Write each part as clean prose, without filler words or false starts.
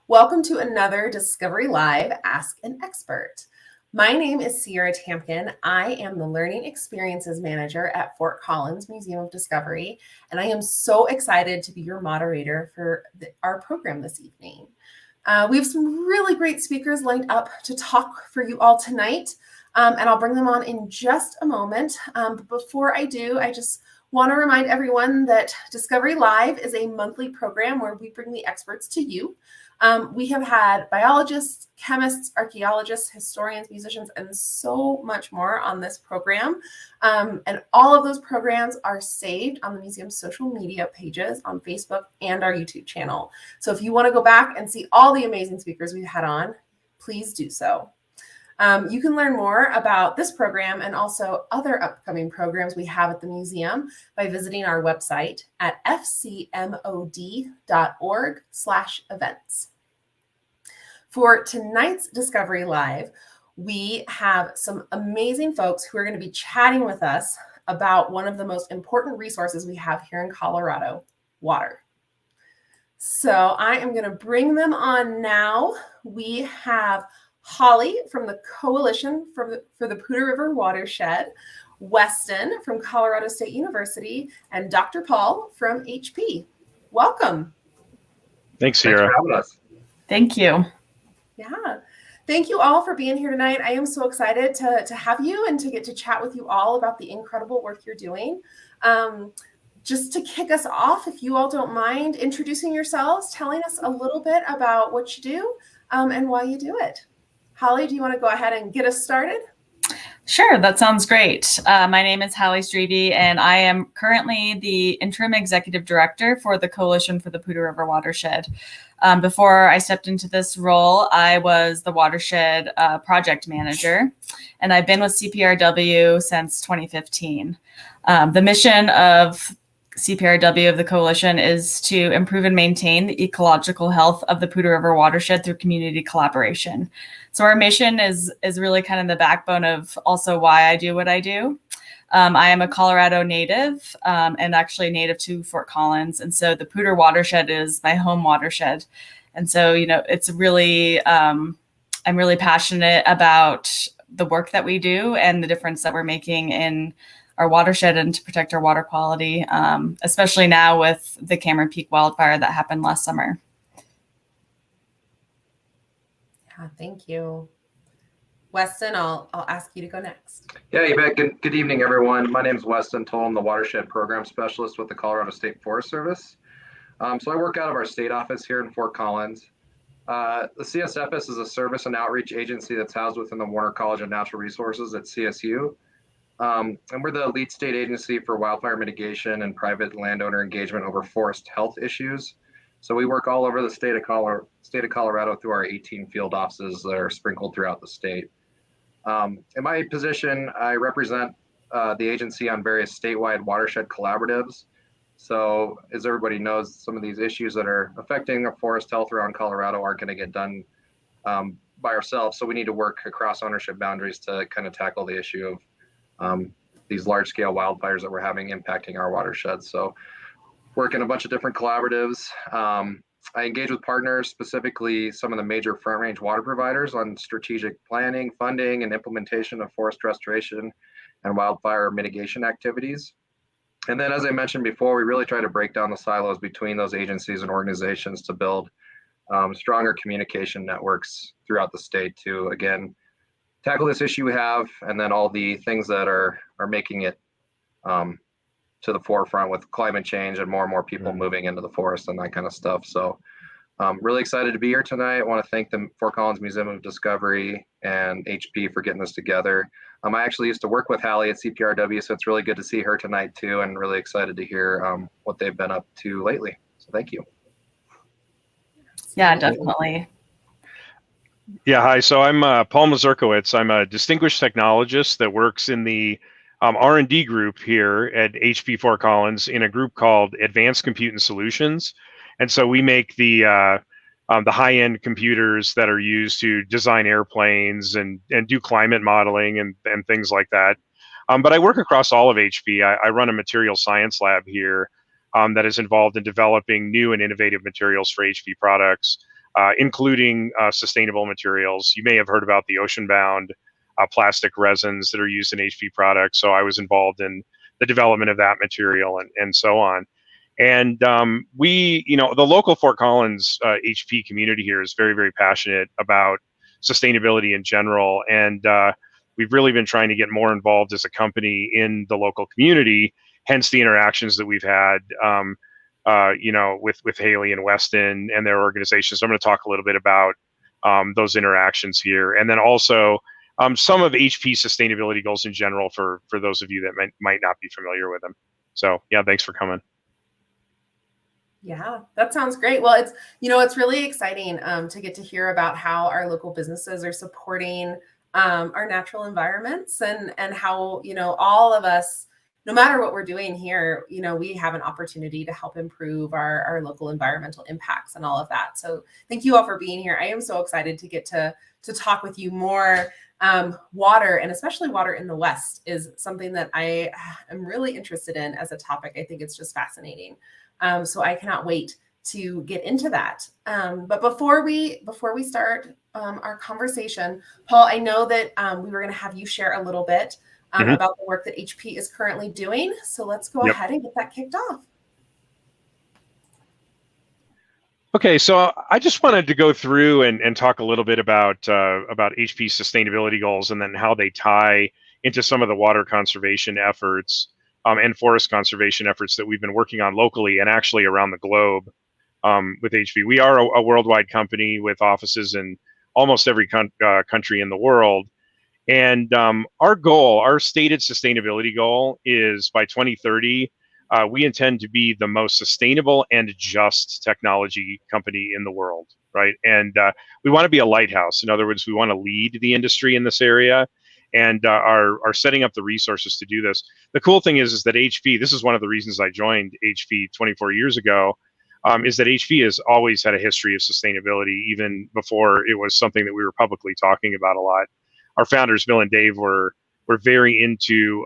Welcome to another Discovery Live Ask an Expert. My name is Sierra Tamkin. I am the Learning Experiences Manager at Fort Collins Museum of Discovery, and I am so excited to be your moderator for our program this evening. We have some really great speakers lined up to talk for you all tonight, and I'll bring them on in just a moment. But before I do, I just want to remind everyone that Discovery Live is a monthly program where we bring the experts to you. We have had biologists, chemists, archaeologists, historians, musicians, and so much more on this program. And all of those programs are saved on the museum's social media pages on Facebook and our YouTube channel. So if you want to go back and see all the amazing speakers we've had on, please do so. You can learn more about this program and also other upcoming programs we have at the museum by visiting our website at fcmod.org/events. For tonight's Discovery Live, we have some amazing folks who are going to be chatting with us about one of the most important resources we have here in Colorado, water. So I am going to bring them on now. We have Holly from the Coalition for the Poudre River Watershed, Weston from Colorado State University, and Dr. Paul from HP. Welcome. Thanks, Sierra. Thanks for having us. Thank you. Yeah. Thank you all for being here tonight. I am so excited to have you and to get to chat with you all about the incredible work you're doing. Just to kick us off, if you all don't mind introducing yourselves, telling us a little bit about what you do and why you do it. Holly, do you want to go ahead and get us started? Sure, that sounds great. My name is Hallie Streety, and I am currently the Interim Executive Director for the Coalition for the Poudre River Watershed. Before I stepped into this role, I was the Watershed Project Manager, and I've been with CPRW since 2015. The mission of CPRW of the Coalition is to improve and maintain the ecological health of the Poudre River watershed through community collaboration. So our mission is really kind of the backbone of also why I do what I do. I am a Colorado native and actually native to Fort Collins. And so the Poudre watershed is my home watershed. And so, it's really, I'm really passionate about the work that we do and the difference that we're making in our watershed and to protect our water quality, especially now with the Cameron Peak wildfire that happened last summer. Yeah, thank you. Weston, I'll ask you to go next. Yeah, you bet. Good evening, everyone. My name is Weston Toll. I'm the Watershed Program Specialist with the Colorado State Forest Service. So I work out of our state office here in Fort Collins. The CSFS is a service and outreach agency that's housed within the Warner College of Natural Resources at CSU. And we're the lead state agency for wildfire mitigation and private landowner engagement over forest health issues. So we work all over the state of Colorado through our 18 field offices that are sprinkled throughout the state. In my position, I represent the agency on various statewide watershed collaboratives. So as everybody knows, some of these issues that are affecting forest health around Colorado aren't going to get done by ourselves. So we need to work across ownership boundaries to kind of tackle the issue of these large scale wildfires that we're having impacting our watersheds. So work in a bunch of different collaboratives. I engage with partners, specifically some of the major front range water providers on strategic planning, funding, and implementation of forest restoration and wildfire mitigation activities. And then, as I mentioned before, we really try to break down the silos between those agencies and organizations to build stronger communication networks throughout the state to, again, tackle this issue we have, and then all the things that are making it to the forefront with climate change and more people moving into the forest and that kind of stuff. So really excited to be here tonight. I want to thank the Fort Collins Museum of Discovery and HP for getting this together. I actually used to work with Hallie at CPRW, so it's really good to see her tonight too, and really excited to hear what they've been up to lately. So thank you. Yeah, definitely. Yeah, hi. So I'm Paul Mazurkowitz. I'm a distinguished technologist that works in the R&D group here at HP Fort Collins in a group called Advanced Compute and Solutions. And so we make the high-end computers that are used to design airplanes and do climate modeling and things like that. But I work across all of HP. I run a material science lab here that is involved in developing new and innovative materials for HP products. including sustainable materials. You may have heard about the ocean-bound plastic resins that are used in HP products. So I was involved in the development of that material and so on. And the local Fort Collins HP community here is very, very passionate about sustainability in general. And we've really been trying to get more involved as a company in the local community, hence the interactions that we've had, with Haley and Weston and their organizations. So I'm going to talk a little bit about those interactions here. And then also some of HP's sustainability goals in general for those of you that might not be familiar with them. So yeah, thanks for coming. Yeah, that sounds great. Well, it's really exciting to get to hear about how our local businesses are supporting our natural environments and how, all of us, no matter what we're doing here, we have an opportunity to help improve our local environmental impacts and all of that. So thank you all for being here. I am so excited to get to talk with you more. Water, and especially water in the West, is something that I am really interested in as a topic. I think it's just fascinating. So I cannot wait to get into that. But before we start our conversation, Paul, I know that we were going to have you share a little bit about the work that HP is currently doing. So let's go ahead and get that kicked off. Okay, so I just wanted to go through and talk a little bit about HP's sustainability goals and then how they tie into some of the water conservation efforts and forest conservation efforts that we've been working on locally and actually around the globe with HP. We are a worldwide company with offices in almost every country in the world. And our stated sustainability goal is by 2030, we intend to be the most sustainable and just technology company in the world, right? And we want to be a lighthouse. In other words, we want to lead the industry in this area and are setting up the resources to do this. The cool thing is that HP, this is one of the reasons I joined HP 24 years ago, is that HP has always had a history of sustainability, even before it was something that we were publicly talking about a lot. Our founders, Bill and Dave, were very into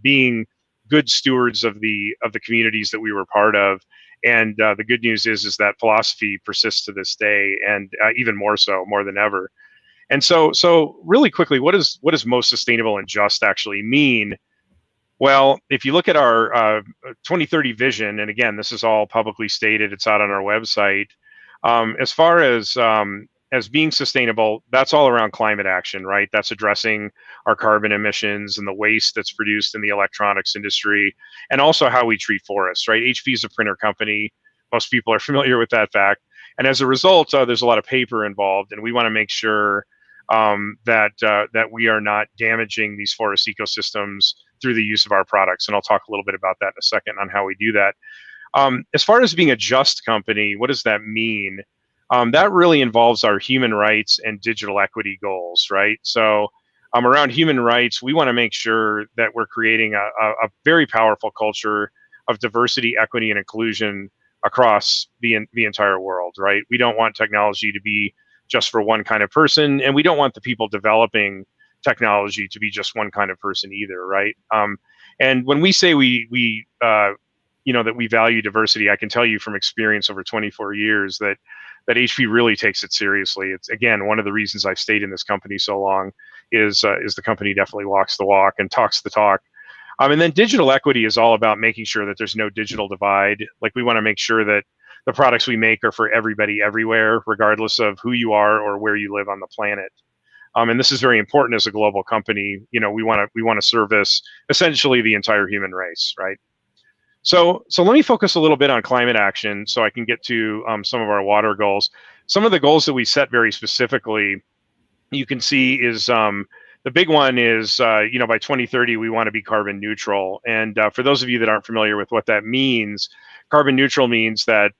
being good stewards of the communities that we were part of. And the good news is that philosophy persists to this day, and even more so, more than ever. And so really quickly, what does most sustainable and just actually mean? Well, if you look at our 2030 vision, and again, this is all publicly stated, it's out on our website. As far as being sustainable, that's all around climate action, right? That's addressing our carbon emissions and the waste that's produced in the electronics industry, and also how we treat forests, right? HP is a printer company. Most people are familiar with that fact. And as a result, there's a lot of paper involved, and we want to make sure that we are not damaging these forest ecosystems through the use of our products. And I'll talk a little bit about that in a second on how we do that. As far as being a just company, what does that mean? That really involves our human rights and digital equity goals, right? So around human rights, we want to make sure that we're creating a very powerful culture of diversity, equity, and inclusion across the entire world, right? We don't want technology to be just for one kind of person, and we don't want the people developing technology to be just one kind of person either, right? And when we say that we value diversity, I can tell you from experience over 24 years that HP really takes it seriously. It's, again, one of the reasons I've stayed in this company so long is the company definitely walks the walk and talks the talk. And then digital equity is all about making sure that there's no digital divide. Like, we want to make sure that the products we make are for everybody everywhere, regardless of who you are or where you live on the planet. And this is very important as a global company. We want to service essentially the entire human race, right? So let me focus a little bit on climate action so I can get to some of our water goals. Some of the goals that we set very specifically, you can see is the big one is, by 2030, we want to be carbon neutral. And for those of you that aren't familiar with what that means, carbon neutral means that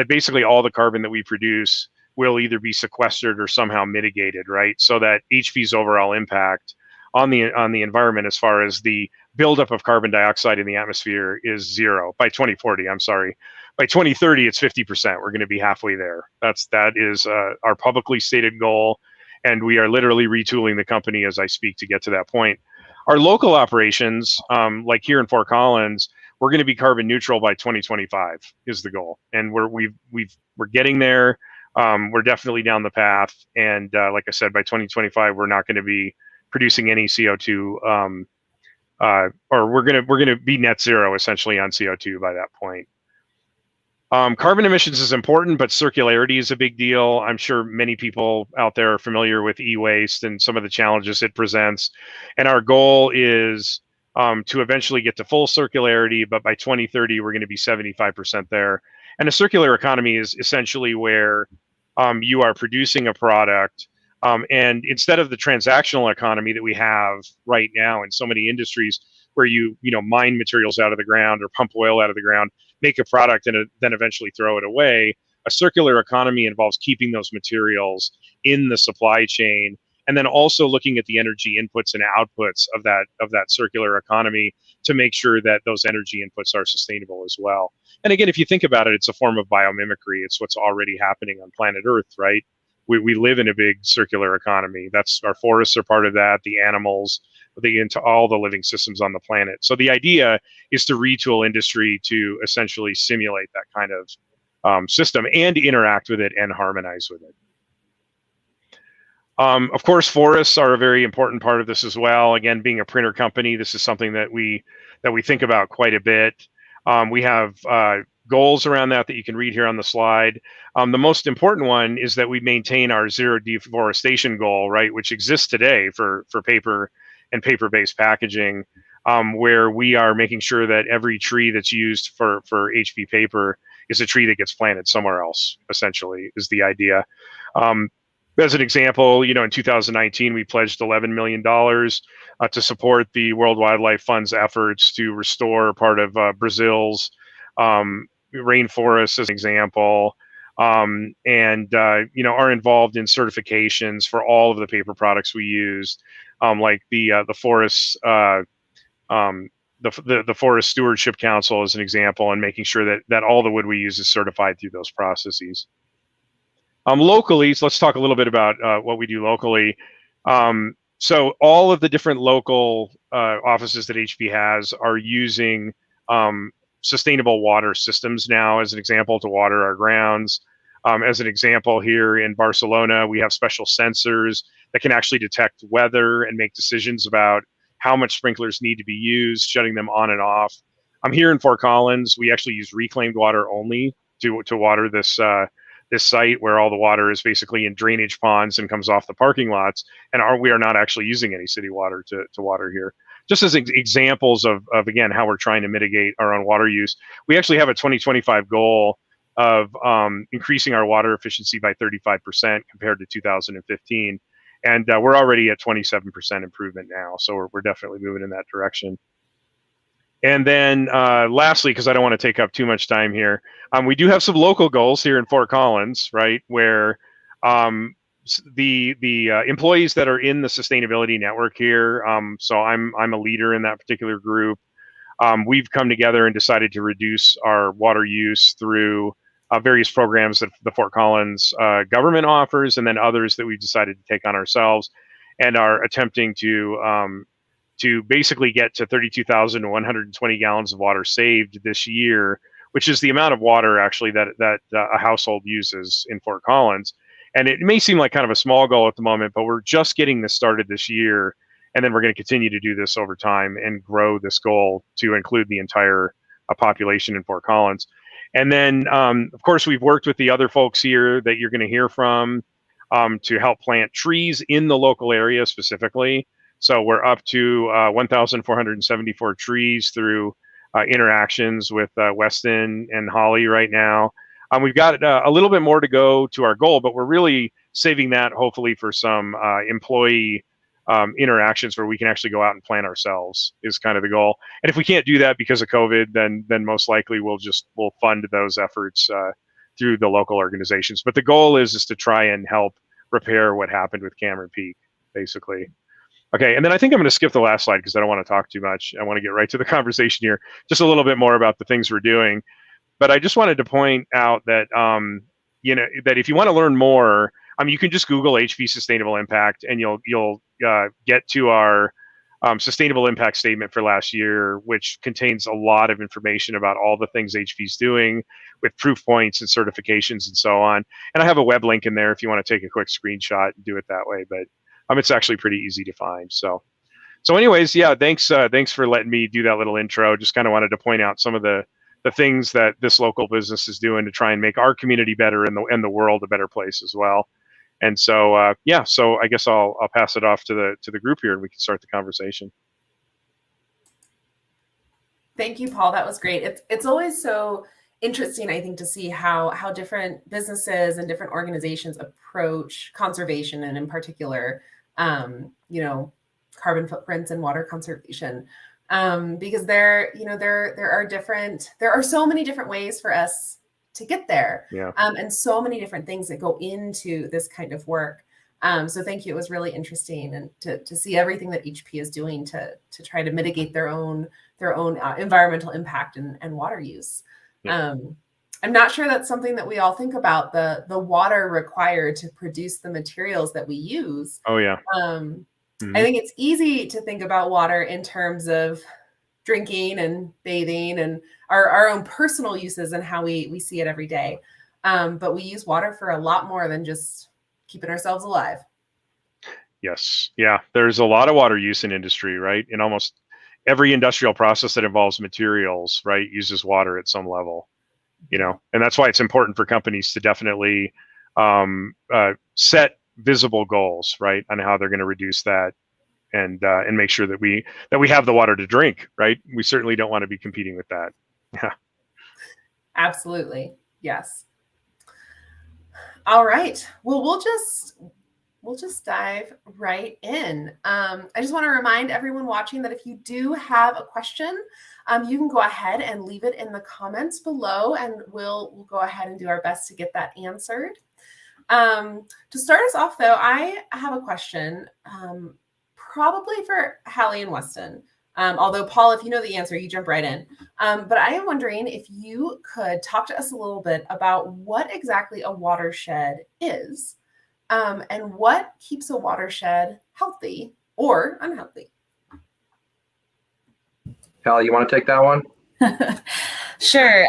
basically all the carbon that we produce will either be sequestered or somehow mitigated, right? So that HP's overall impact on the environment as far as the buildup of carbon dioxide in the atmosphere is zero by 2040. I'm sorry. By 2030, it's 50%. We're going to be halfway there. That is our publicly stated goal, and we are literally retooling the company as I speak to get to that point. Our local operations, like here in Fort Collins, we're going to be carbon neutral by 2025 is the goal, and we're getting there. we're definitely down the path. And like I said, by 2025, we're not going to be producing any CO2, or we're gonna be net zero essentially on CO2 by that point. Carbon emissions is important, but circularity is a big deal. I'm sure many people out there are familiar with e-waste and some of the challenges it presents. And our goal is to eventually get to full circularity, but by 2030, we're going to be 75% there. And a circular economy is essentially where you are producing a product, and instead of the transactional economy that we have right now in so many industries, where you mine materials out of the ground or pump oil out of the ground, make a product and then eventually throw it away. A circular economy involves keeping those materials in the supply chain, and then also looking at the energy inputs and outputs of that circular economy to make sure that those energy inputs are sustainable as well. And again, if you think about it, it's a form of biomimicry. It's what's already happening on planet Earth, right? We live in a big circular economy. That's our forests are part of that, the animals, into all the living systems on the planet. So the idea is to retool industry to essentially simulate that kind of system and interact with it and harmonize with it. Of course, forests are a very important part of this as well. Again, being a printer company, this is something that we think about quite a bit. We have goals around that you can read here on the slide. The most important one is that we maintain our zero deforestation goal, right, which exists today for paper and paper-based packaging, where we are making sure that every tree that's used for HP paper is a tree that gets planted somewhere else, essentially, is the idea. As an example, in 2019, we pledged $11 million to support the World Wildlife Fund's efforts to restore part of Brazil's rainforests, as an example, and are involved in certifications for all of the paper products we use, like the Forest the Forest Stewardship Council, as an example, and making sure that all the wood we use is certified through those processes. Locally, so let's talk a little bit about what we do locally. So all of the different local offices that HP has are using sustainable water systems now, as an example, to water our grounds. As an example, here in Barcelona, we have special sensors that can actually detect weather and make decisions about how much sprinklers need to be used, shutting them on and off. Here in Fort Collins, we actually use reclaimed water only to water this site, where all the water is basically in drainage ponds and comes off the parking lots, and we are not actually using any city water to water here. Just as examples of again, how we're trying to mitigate our own water use. We actually have a 2025 goal of increasing our water efficiency by 35% compared to 2015. And we're already at 27% improvement now. So we're definitely moving in that direction. And then lastly, because I don't want to take up too much time here, we do have some local goals here in Fort Collins, right, where the employees that are in the sustainability network here, so I'm a leader in that particular group. We've come together and decided to reduce our water use through various programs that the Fort Collins government offers, and then others that we've decided to take on ourselves, and are attempting to basically get to 32,120 gallons of water saved this year, which is the amount of water actually that a household uses in Fort Collins. And it may seem like kind of a small goal at the moment, but we're just getting this started this year, and then we're going to continue to do this over time and grow this goal to include the entire population in Fort Collins. And then, of course, we've worked with the other folks here that you're going to hear from to help plant trees in the local area specifically. So we're up to 1,474 trees through interactions with Weston and Holly right now. We've got a little bit more to go to our goal, but we're really saving that hopefully for some employee interactions where we can actually go out and plant ourselves, is kind of the goal. And if we can't do that because of COVID, then most likely we'll fund those efforts through the local organizations. But the goal is to try and help repair what happened with Cameron Peak, basically. Okay, and then I think I'm going to skip the last slide because I don't want to talk too much. I want to get right to the conversation here, just a little bit more about the things we're doing. But I just wanted to point out that that if you want to learn more, you can just Google HP Sustainable Impact, and you'll get to our sustainable impact statement for last year, which contains a lot of information about all the things HP is doing with proof points and certifications and so on. And I have a web link in there if you want to take a quick screenshot and do it that way. But it's actually pretty easy to find. So anyways, yeah, thanks for letting me do that little intro. Just kind of wanted to point out some of the things that this local business is doing to try and make our community better and the world a better place as well. And so, so I guess I'll pass it off to the group here, and we can start the conversation. Thank you, Paul. That was great. It's always so interesting, I think, to see how different businesses and different organizations approach conservation, and in particular, carbon footprints and water conservation, because there are so many different ways for us to get there, and so many different things that go into this kind of work. So thank you. It was really interesting, and to see everything that HP is doing to try to mitigate their own environmental impact and water use. I'm not sure that's something that we all think about, the water required to produce the materials that we use. Oh yeah. I think it's easy to think about water in terms of drinking and bathing and our own personal uses and how we see it every day. But we use water for a lot more than just keeping ourselves alive. Yes. Yeah. There's a lot of water use in industry, right? In almost every industrial process that involves materials, right, uses water at some level, and that's why it's important for companies to definitely set visible goals, right, on how they're going to reduce that and make sure that we have the water to drink, right? We certainly don't want to be competing with that. Yeah. Absolutely. Yes. All right. Well, we'll just dive right in. I just want to remind everyone watching that if you do have a question, you can go ahead and leave it in the comments below, and we'll go ahead and do our best to get that answered. To start us off, though, I have a question, probably for Hallie and Weston. Although, Paul, if you know the answer, you jump right in. But I am wondering if you could talk to us a little bit about what exactly a watershed is, and what keeps a watershed healthy or unhealthy. Hallie, you want to take that one? Sure.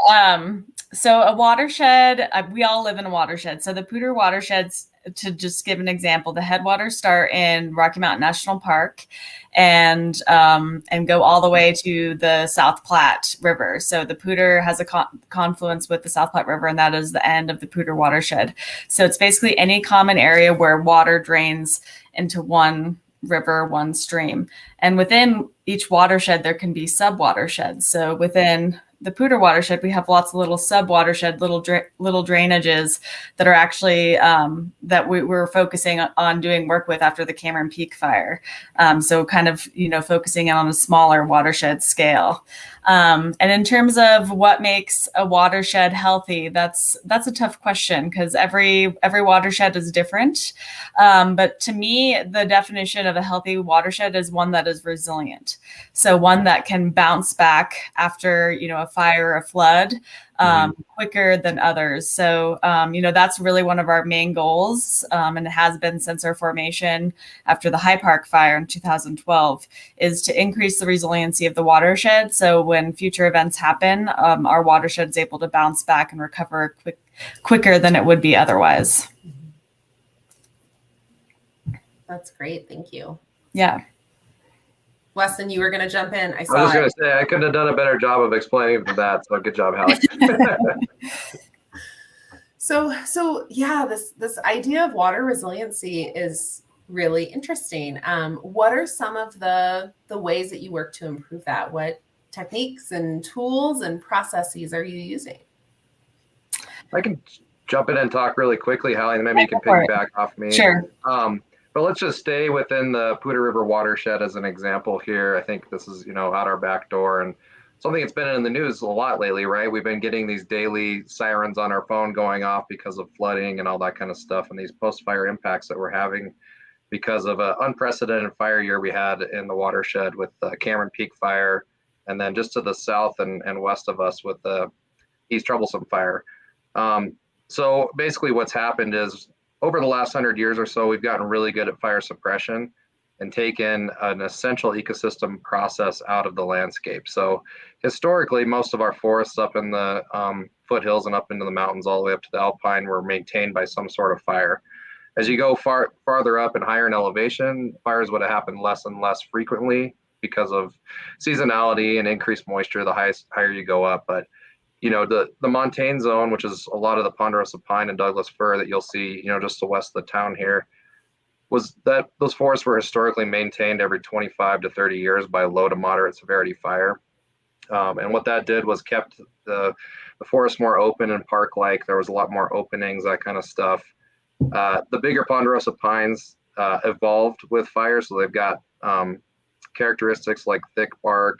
So a watershed, we all live in a watershed. So the Poudre watersheds, to just give an example, the headwaters start in Rocky Mountain National Park and go all the way to the South Platte River. So the Poudre has a confluence with the South Platte River, and that is the end of the Poudre watershed. So it's basically any common area where water drains into one river, one stream. And within each watershed, there can be sub-watersheds. So within the Poudre watershed, we have lots of little sub-watershed, little drainages that are actually that we're focusing on doing work with after the Cameron Peak fire. So kind of, focusing on a smaller watershed scale. And in terms of what makes a watershed healthy, that's a tough question, because every watershed is different. But to me, the definition of a healthy watershed is one that is resilient. So one that can bounce back after, a fire or a flood quicker than others. So, that's really one of our main goals, and it has been since our formation after the High Park fire in 2012, is to increase the resiliency of the watershed. So when future events happen, our watershed is able to bounce back and recover quicker than it would be otherwise. That's great. Thank you. Yeah. Weston, you were going to jump in. I was going to say, I couldn't have done a better job of explaining that. So good job, Hallie. So yeah, this idea of water resiliency is really interesting. What are some of the ways that you work to improve that? What techniques and tools and processes are you using? I can jump in and talk really quickly, Hallie, and maybe you can piggyback off me. Sure. But let's just stay within the Poudre River watershed as an example here. I think this is, out our back door, and something that's been in the news a lot lately, right? We've been getting these daily sirens on our phone going off because of flooding and all that kind of stuff, and these post-fire impacts that we're having because of an unprecedented fire year we had in the watershed with the Cameron Peak fire, and then just to the south and west of us with the East Troublesome fire. So basically what's happened is over the last 100 years or so, we've gotten really good at fire suppression. and taken an essential ecosystem process out of the landscape. So historically, most of our forests up in the foothills and up into the mountains all the way up to the alpine were maintained by some sort of fire. As you go farther up and higher in elevation, fires would have happened less and less frequently because of seasonality and increased moisture the higher you go up. But the montane zone, which is a lot of the ponderosa pine and Douglas fir that you'll see, just to the west of the town here, was that those forests were historically maintained every 25 to 30 years by low to moderate severity fire. And what that did was kept the forest more open and park-like. There was a lot more openings, that kind of stuff. The bigger ponderosa pines evolved with fire, so they've got characteristics like thick bark,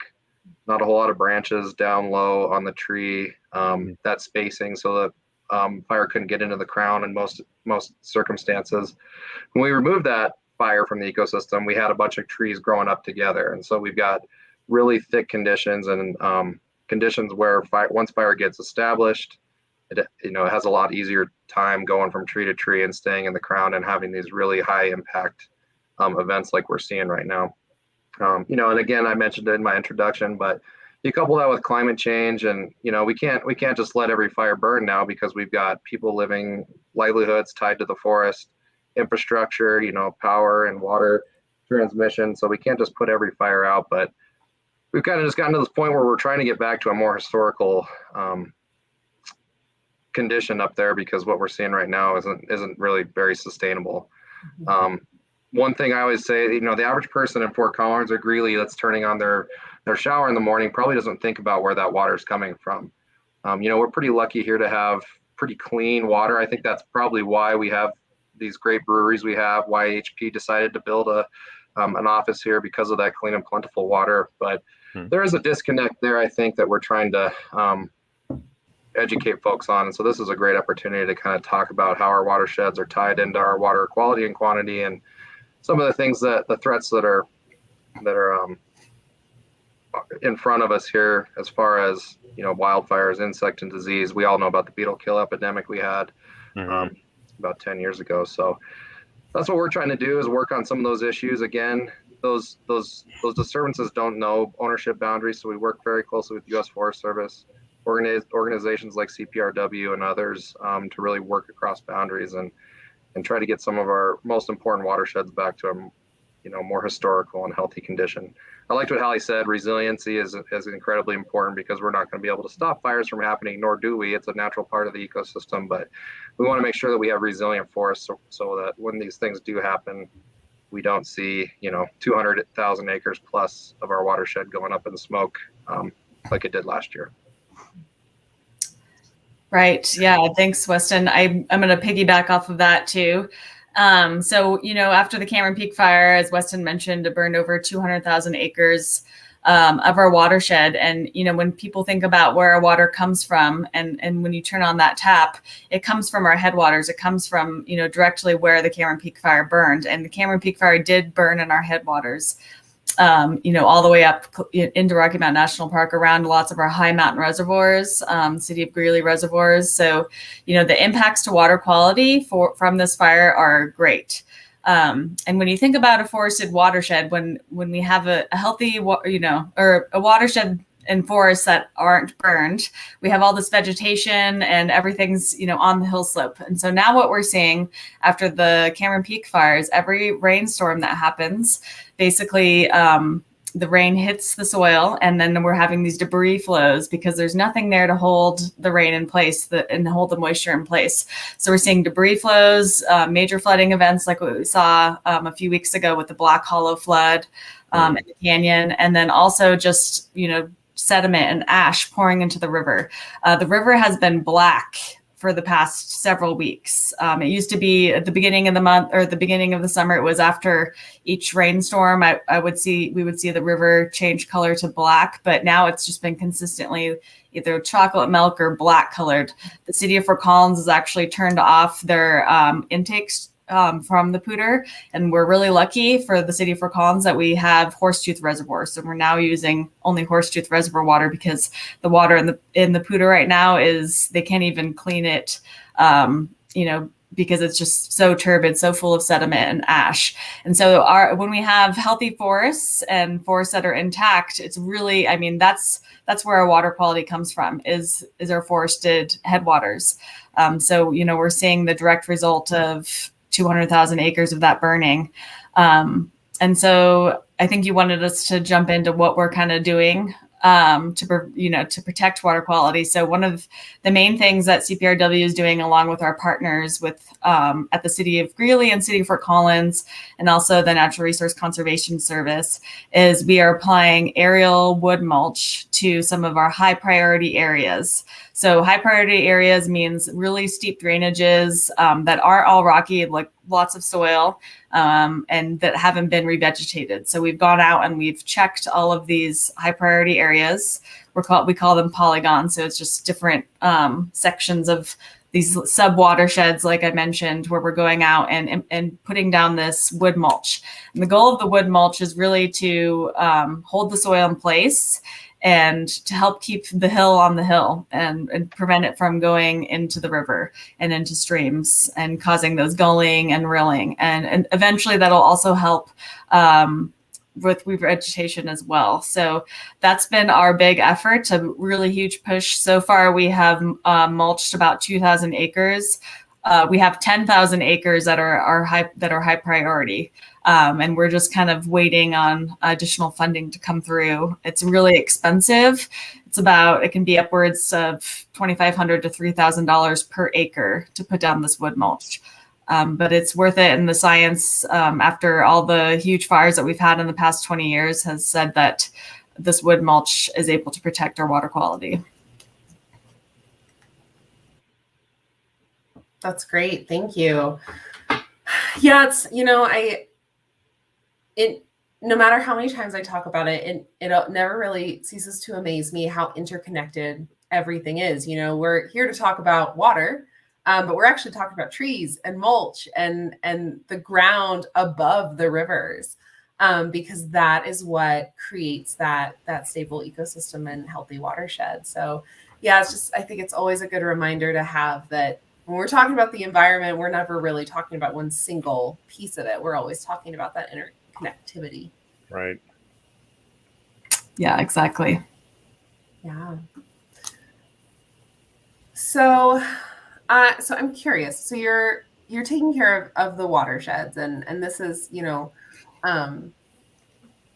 not a whole lot of branches down low on the tree, that spacing so that fire couldn't get into the crown in most circumstances. When we removed that fire from the ecosystem, we had a bunch of trees growing up together, and so we've got really thick conditions and conditions where once fire gets established, it has a lot easier time going from tree to tree and staying in the crown and having these really high impact events like we're seeing right now. And again, I mentioned it in my introduction, but you couple that with climate change, and we can't just let every fire burn now, because we've got people living livelihoods tied to the forest, infrastructure, power and water transmission. So we can't just put every fire out, but we've kind of just gotten to this point where we're trying to get back to a more historical condition up there, because what we're seeing right now isn't really very sustainable. One thing I always say, the average person in Fort Collins or Greeley that's turning on their shower in the morning probably doesn't think about where that water is coming from. We're pretty lucky here to have pretty clean water. I think that's probably why we have these great breweries we have, why HP decided to build an office here, because of that clean and plentiful water. But there is a disconnect there, I think, that we're trying to educate folks on. And so this is a great opportunity to kind of talk about how our watersheds are tied into our water quality and quantity, and some of the things the threats that are in front of us here, as far as wildfires, insect and disease. We all know about the beetle kill epidemic we had about 10 years ago. So that's what we're trying to do, is work on some of those issues. Again, those disturbances don't know ownership boundaries, so we work very closely with U.S. Forest Service, organizations like CPRW and others to really work across boundaries and try to get some of our most important watersheds back to a more historical and healthy condition. I liked what Hallie said. Resiliency is incredibly important, because we're not going to be able to stop fires from happening, nor do we. It's a natural part of the ecosystem, but we want to make sure that we have resilient forests so that when these things do happen, we don't see 200,000 acres plus of our watershed going up in smoke like it did last year. Right. Yeah. Thanks, Weston. I'm going to piggyback off of that too. So, after the Cameron Peak fire, as Weston mentioned, it burned over 200,000 acres of our watershed. And, when people think about where our water comes from, and when you turn on that tap, it comes from our headwaters. It comes from, directly where the Cameron Peak fire burned. And the Cameron Peak fire did burn in our headwaters. All the way up into Rocky Mountain National Park, around lots of our high mountain reservoirs, City of Greeley reservoirs. So, the impacts to water quality from this fire are great. And when you think about a forested watershed, when we have a healthy, or a watershed and forests that aren't burned, we have all this vegetation and everything's, on the hill slope. And so now what we're seeing after the Cameron Peak fires, every rainstorm that happens, basically the rain hits the soil, and then we're having these debris flows because there's nothing there to hold the rain in place and hold the moisture in place. So we're seeing debris flows, major flooding events like what we saw a few weeks ago with the Black Hollow flood in the canyon, and then also just, sediment and ash pouring into the river. The river has been black for the past several weeks. It used to be at the beginning of the month or the beginning of the summer. It was after each rainstorm. We would see the river change color to black, but now it's just been consistently either chocolate milk or black colored. The city of Fort Collins has actually turned off their intakes from the Poudre, and we're really lucky for the city of Fort Collins that we have Horsetooth Reservoir. So we're now using only Horsetooth Reservoir water, because the water in the Poudre right now they can't even clean it, because it's just so turbid, so full of sediment and ash. And so when we have healthy forests and forests that are intact, it's really, I mean, that's where our water quality comes from, is our forested headwaters. So, you know, we're seeing the direct result of 200,000 acres of that burning. And so I think you wanted us to jump into what we're kind of doing to protect water quality. So one of the main things that CPRW is doing, along with our partners at the City of Greeley and City of Fort Collins, and also the Natural Resource Conservation Service, is we are applying aerial wood mulch to some of our high priority areas. So high priority areas means really steep drainages that aren't all rocky, like lots of soil, and that haven't been revegetated. So we've gone out and we've checked all of these high priority areas. We call them polygons. So it's just different sections of these sub watersheds, like I mentioned, where we're going out and putting down this wood mulch. And the goal of the wood mulch is really to hold the soil in place and to help keep the hill on the hill and prevent it from going into the river and into streams and causing those gulling and rilling. And eventually that'll also help with revegetation as well. So that's been our big effort, a really huge push. So far, we have mulched about 2,000 acres. We have 10,000 acres that are high priority. And we're just kind of waiting on additional funding to come through. It's really expensive. It can be upwards of $2,500 to $3,000 per acre to put down this wood mulch. But it's worth it. And the science, after all the huge fires that we've had in the past 20 years, has said that this wood mulch is able to protect our water quality. That's great. Thank you. Yeah, it's, no matter how many times I talk about it, it never really ceases to amaze me how interconnected everything is. You know, we're here to talk about water, but we're actually talking about trees and mulch and the ground above the rivers, because that is what creates that stable ecosystem and healthy watershed. So yeah, I think it's always a good reminder to have that when we're talking about the environment, we're never really talking about one single piece of it. We're always talking about that interconnectivity. Right. Yeah, exactly. Yeah. So I'm curious. So you're taking care of the watersheds, and this is,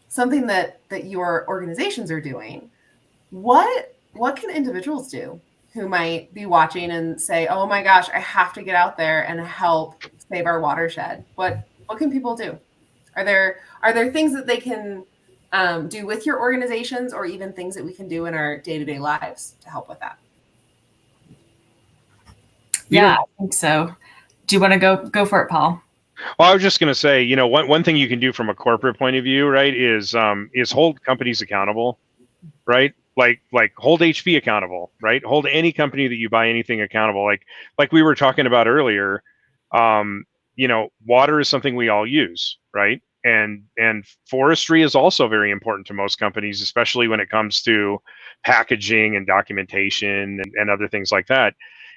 something that your organizations are doing. What can individuals do who might be watching and say, "Oh my gosh, I have to get out there and help save our watershed"? What can people do? Are there things that they can do with your organizations, or even things that we can do in our day-to-day lives to help with that? Yeah, I think so. Do you want to go for it, Paul? Well, I was just going to say, one thing you can do from a corporate point of view, right, is hold companies accountable, right? Like hold HP accountable, right? Hold any company that you buy anything accountable. Like we were talking about earlier, water is something we all use, right? And forestry is also very important to most companies, especially when it comes to packaging and documentation and other things like that.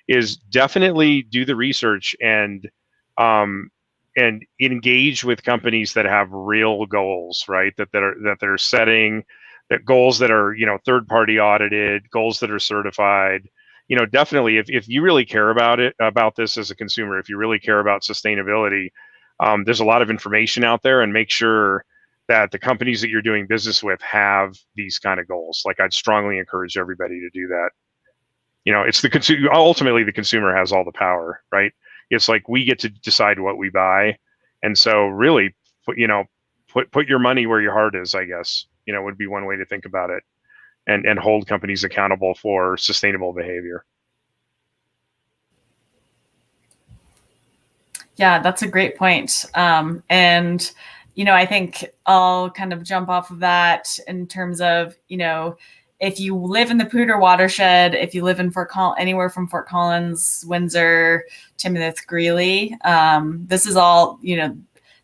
Is definitely do the research and engage with companies that have real goals, right? That they're setting that goals that are, third party audited, goals that are certified. Definitely if you really care about this as a consumer, if you really care about sustainability, there's a lot of information out there, and make sure that the companies that you're doing business with have these kind of goals. Like, I'd strongly encourage everybody to do that. It's the consumer. Ultimately, the consumer has all the power, right? It's like we get to decide what we buy, and so really, put your money where your heart is, I guess. Would be one way to think about it, and hold companies accountable for sustainable behavior. Yeah, that's a great point. And I think I'll kind of jump off of that in terms of if you live in the Poudre watershed, if you live in anywhere from Fort Collins, Windsor, Timothy, Greeley, this is all,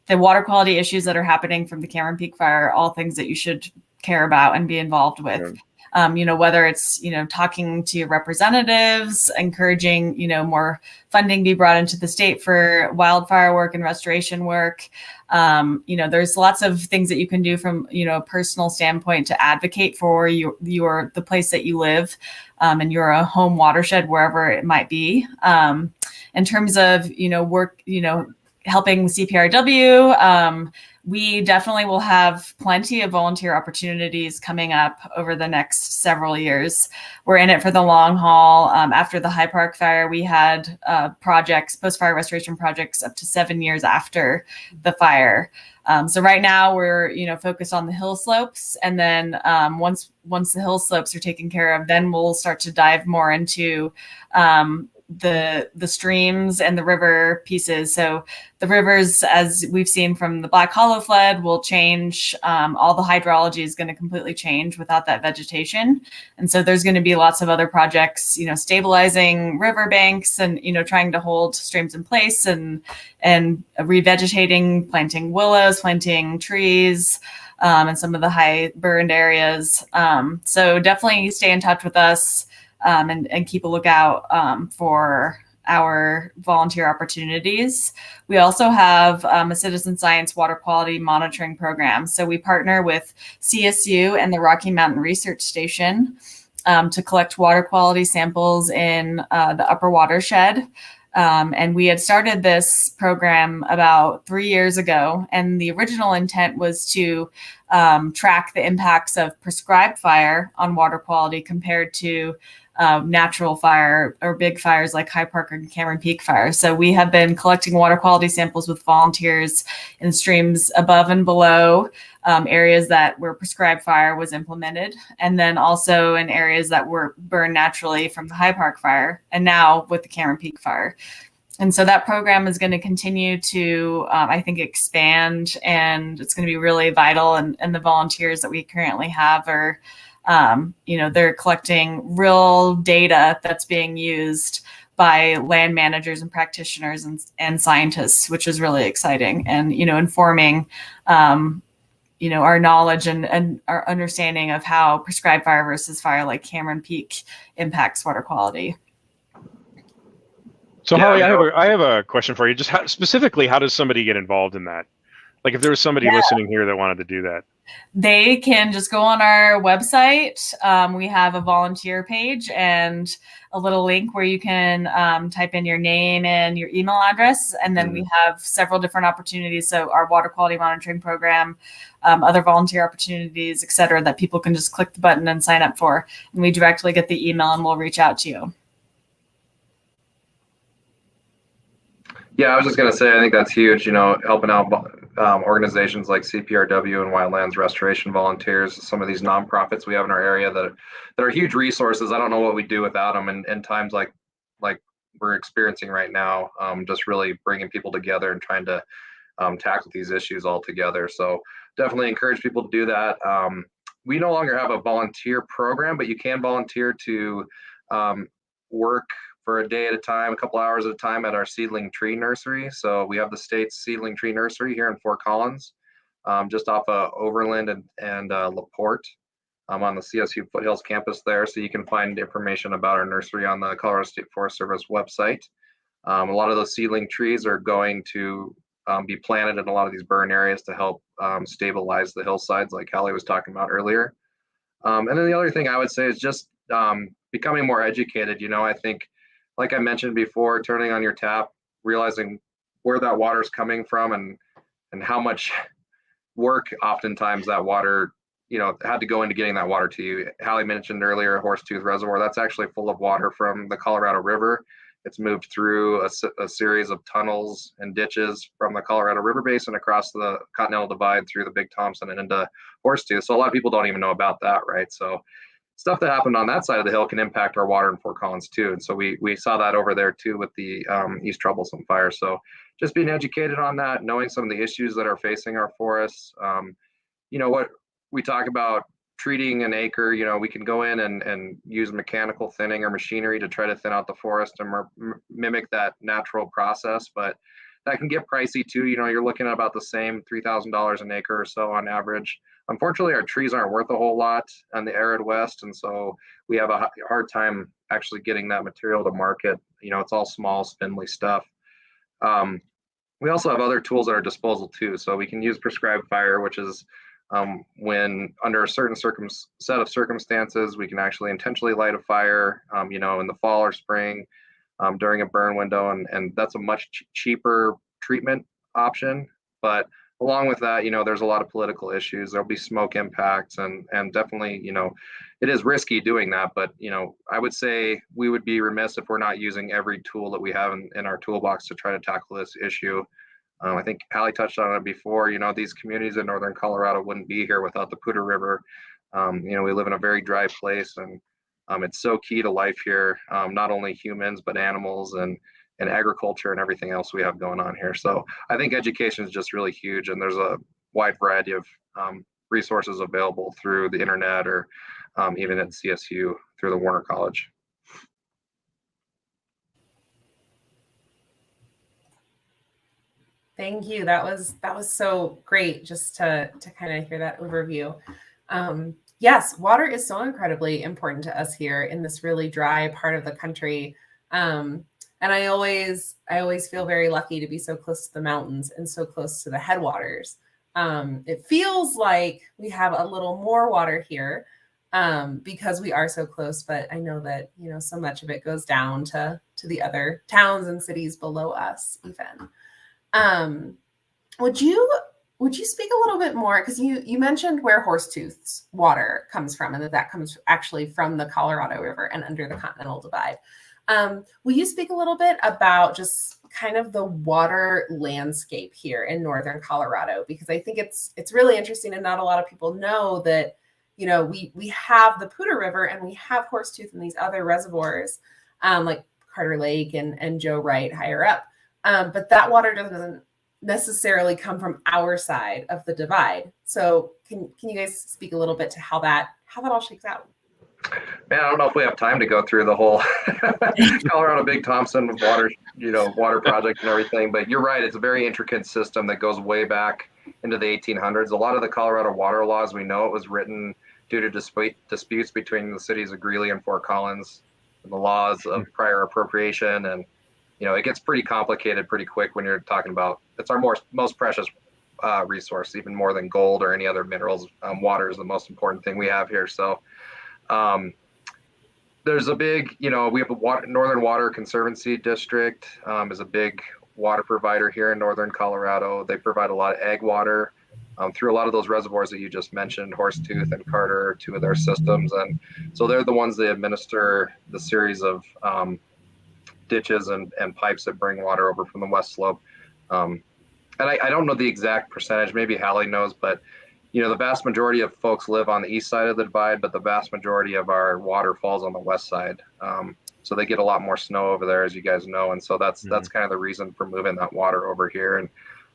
the water quality issues that are happening from the Cameron Peak fire are all things that you should care about and be involved with. Whether it's, talking to your representatives, encouraging, more funding be brought into the state for wildfire work and restoration work. There's lots of things that you can do from, a personal standpoint to advocate for the place that you live, and your home watershed, wherever it might be. In terms of, work, helping CPRW, we definitely will have plenty of volunteer opportunities coming up over the next several years. We're in it for the long haul. After the High Park fire, we had projects, post-fire restoration projects, up to 7 years after the fire. So right now we're, focused on the hill slopes, and then once the hill slopes are taken care of, then we'll start to dive more into the streams and the river pieces. So the rivers, as we've seen from the Black Hollow flood, will change. All the hydrology is going to completely change without that vegetation. And so there's going to be lots of other projects, stabilizing riverbanks and, trying to hold streams in place and revegetating, planting willows, planting trees, and some of the high burned areas. So definitely stay in touch with us. And keep a lookout for our volunteer opportunities. We also have a citizen science water quality monitoring program. So we partner with CSU and the Rocky Mountain Research Station to collect water quality samples in the upper watershed. And we had started this program about 3 years ago. And the original intent was to track the impacts of prescribed fire on water quality compared to natural fire or big fires like High Park and Cameron Peak fire. So we have been collecting water quality samples with volunteers in streams above and below areas where prescribed fire was implemented, and then also in areas that were burned naturally from the High Park fire, and now with the Cameron Peak fire. And so that program is going to continue to, I think, expand, and it's going to be really vital. And the volunteers that we currently have are they're collecting real data that's being used by land managers and practitioners and scientists, which is really exciting, and, informing, our knowledge and our understanding of how prescribed fire versus fire like Cameron Peak impacts water quality. So Holly, I have a question for you. Just specifically, how does somebody get involved in that? Like if there was somebody listening here that wanted to do that. They can just go on our website. We have a volunteer page and a little link where you can type in your name and your email address. And then we have several different opportunities. So our water quality monitoring program, other volunteer opportunities, et cetera, that people can just click the button and sign up for. And we directly get the email and we'll reach out to you. Yeah, I was just going to say, I think that's huge, helping out organizations like CPRW and Wildlands Restoration Volunteers, some of these nonprofits we have in our area that are huge resources. I don't know what we'd do without them in times like we're experiencing right now, just really bringing people together and trying to tackle these issues all together. So definitely encourage people to do that. We no longer have a volunteer program, but you can volunteer to work for a day at a time, a couple hours at a time at our seedling tree nursery. So we have the state's seedling tree nursery here in Fort Collins, just off of Overland and LaPorte, on the CSU Foothills campus there. So you can find information about our nursery on the Colorado State Forest Service website. A lot of those seedling trees are going to be planted in a lot of these burn areas to help stabilize the hillsides like Hallie was talking about earlier. And then the other thing I would say is just becoming more educated. I think, like I mentioned before, turning on your tap, realizing where that water is coming from and how much work oftentimes that water, had to go into getting that water to you. Hallie mentioned earlier Horsetooth Reservoir. That's actually full of water from the Colorado River. It's moved through a series of tunnels and ditches from the Colorado River Basin across the Continental Divide through the Big Thompson and into Horsetooth. So a lot of people don't even know about that, right? So stuff that happened on that side of the hill can impact our water in Fort Collins too. And so we saw that over there too with the East Troublesome fire. So just being educated on that, knowing some of the issues that are facing our forests. What we talk about treating an acre, we can go in and use mechanical thinning or machinery to try to thin out the forest and mimic that natural process. But that can get pricey too. You're looking at about the same $3,000 an acre or so on average. Unfortunately, our trees aren't worth a whole lot on the arid West, and so we have a hard time actually getting that material to market. It's all small, spindly stuff. We also have other tools at our disposal too. So we can use prescribed fire, which is when under a certain set of circumstances, we can actually intentionally light a fire, in the fall or spring during a burn window. And that's a much cheaper treatment option. But along with that, there's a lot of political issues. There'll be smoke impacts and definitely, it is risky doing that. But, I would say we would be remiss if we're not using every tool that we have in our toolbox to try to tackle this issue. I think Hallie touched on it before. These communities in northern Colorado wouldn't be here without the Poudre River. We live in a very dry place, and it's so key to life here, not only humans, but animals and agriculture and everything else we have going on here. So I think education is just really huge, and there's a wide variety of resources available through the internet or even at CSU through the Warner College. Thank you. That was so great just to kind of hear that overview. Yes, water is so incredibly important to us here in this really dry part of the country. And I always feel very lucky to be so close to the mountains and so close to the headwaters. It feels like we have a little more water here because we are so close, but I know that, so much of it goes down to the other towns and cities below us even. Would you speak a little bit more, because you mentioned where Horsetooth's water comes from and that comes actually from the Colorado River and under the Continental Divide. Will you speak a little bit about just kind of the water landscape here in northern Colorado? Because I think it's really interesting, and not a lot of people know that, we have the Poudre River and we have Horsetooth and these other reservoirs like Carter Lake and Joe Wright higher up. But that water doesn't necessarily come from our side of the divide. So can you guys speak a little bit to how that all shakes out? Man, I don't know if we have time to go through the whole Colorado Big Thompson water project and everything, but you're right. It's a very intricate system that goes way back into the 1800s. A lot of the Colorado water laws, we know it was written due to disputes between the cities of Greeley and Fort Collins and the laws of prior appropriation. And it gets pretty complicated pretty quick when you're talking about, it's our most precious resource, even more than gold or any other minerals. Water is the most important thing we have here. So there's a big, we have a Northern Water Conservancy District is a big water provider here in northern Colorado. They provide a lot of ag water through a lot of those reservoirs that you just mentioned, Horsetooth and Carter are two of their systems. And so they're the ones that administer the series of ditches and pipes that bring water over from the west slope. And I don't know the exact percentage, maybe Hallie knows, but the vast majority of folks live on the east side of the divide, but the vast majority of our water falls on the west side. So they get a lot more snow over there, as you guys know. And so that's kind of the reason for moving that water over here. And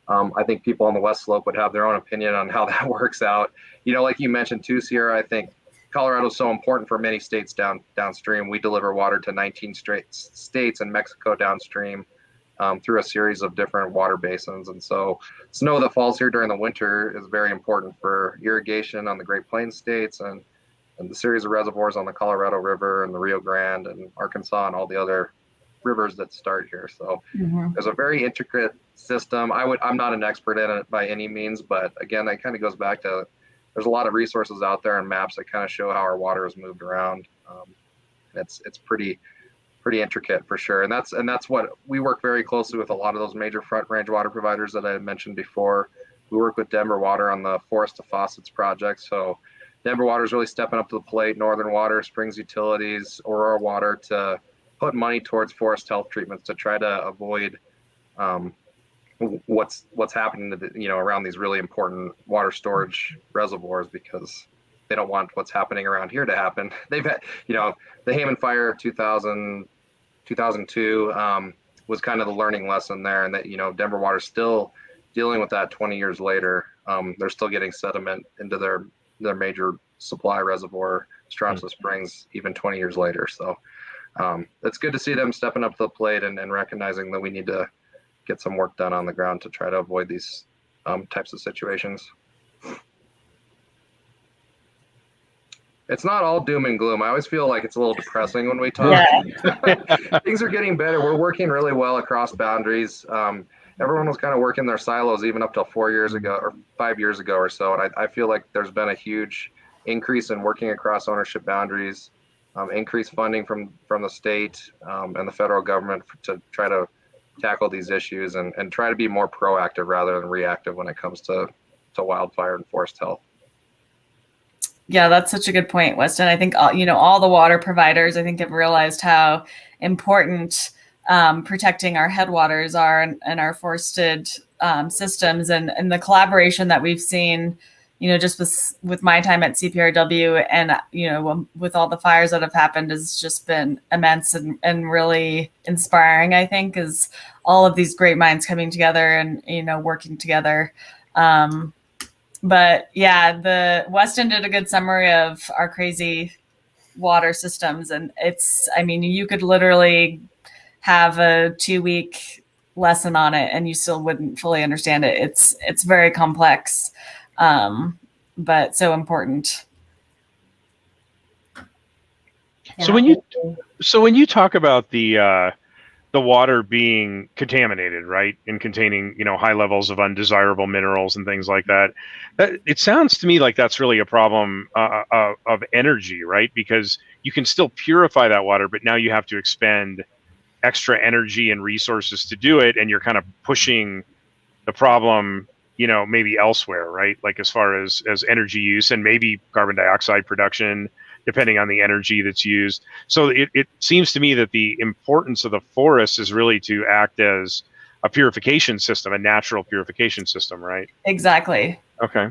I think people on the west slope would have their own opinion on how that works out. Like you mentioned too, Sierra, I think Colorado is so important for many states downstream. We deliver water to 19 states and Mexico downstream through a series of different water basins. And so snow that falls here during the winter is very important for irrigation on the Great Plains states and the series of reservoirs on the Colorado River and the Rio Grande and Arkansas and all the other rivers that start here. So there's a very intricate system. I'm not an expert in it by any means, but again, that kind of goes back to there's a lot of resources out there and maps that kind of show how our water is moved around. It's pretty intricate for sure. And that's what we work very closely with a lot of those major front range water providers that I had mentioned before. We work with Denver Water on the Forest to Faucets project. So Denver Water is really stepping up to the plate. Northern Water, Springs Utilities, Aurora Water to put money towards forest health treatments to try to avoid what's happening to around these really important water storage reservoirs, because they don't want what's happening around here to happen. They've had, the Hayman Fire of 2002 was kind of the learning lesson there, and that Denver Water's still dealing with that 20 years later. They're still getting sediment into their major supply reservoir, Stronsa Springs, even 20 years later. So it's good to see them stepping up to the plate and recognizing that we need to get some work done on the ground to try to avoid these types of situations. It's not all doom and gloom. I always feel like it's a little depressing when we talk. Yeah. Things are getting better. We're working really well across boundaries. Everyone was kind of working their silos even up till 4 years ago or 5 years ago or so. And I feel like there's been a huge increase in working across ownership boundaries, increased funding from the state and the federal government to try to tackle these issues and try to be more proactive rather than reactive when it comes to wildfire and forest health. Yeah, that's such a good point, Weston. I think all the water providers, I think, have realized how important protecting our headwaters are and our forested systems, and the collaboration that we've seen, just with my time at CPRW and with all the fires that have happened has just been immense and really inspiring. I think is all of these great minds coming together and working together. But yeah, the Weston did a good summary of our crazy water systems, and you could literally have a 2-week lesson on it and you still wouldn't fully understand it. It's very complex, but so important. So when you talk about the water being contaminated, right, and containing high levels of undesirable minerals and things like that, it sounds to me like that's really a problem of energy, right? Because you can still purify that water, but now you have to expend extra energy and resources to do it, and you're kind of pushing the problem maybe elsewhere, right? Like as far as energy use and maybe carbon dioxide production, depending on the energy that's used. So it seems to me that the importance of the forest is really to act as a purification system, a natural purification system, right? Exactly. Okay.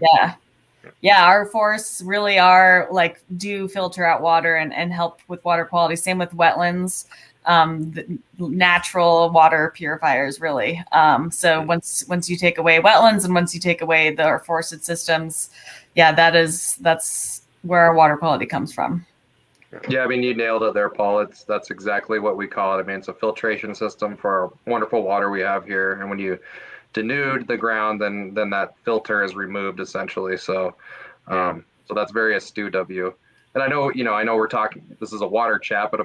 Yeah, our forests really are do filter out water and help with water quality. Same with wetlands, the natural water purifiers, really. So once you take away wetlands and once you take away our forested systems, yeah, that's where our water quality comes from. Yeah, I mean, you nailed it there, Paul. That's exactly what we call it. I mean, it's a filtration system for our wonderful water we have here. And when you denude the ground, then that filter is removed essentially. So, so that's very astute of you. And I know we're talking, this is a water chat, but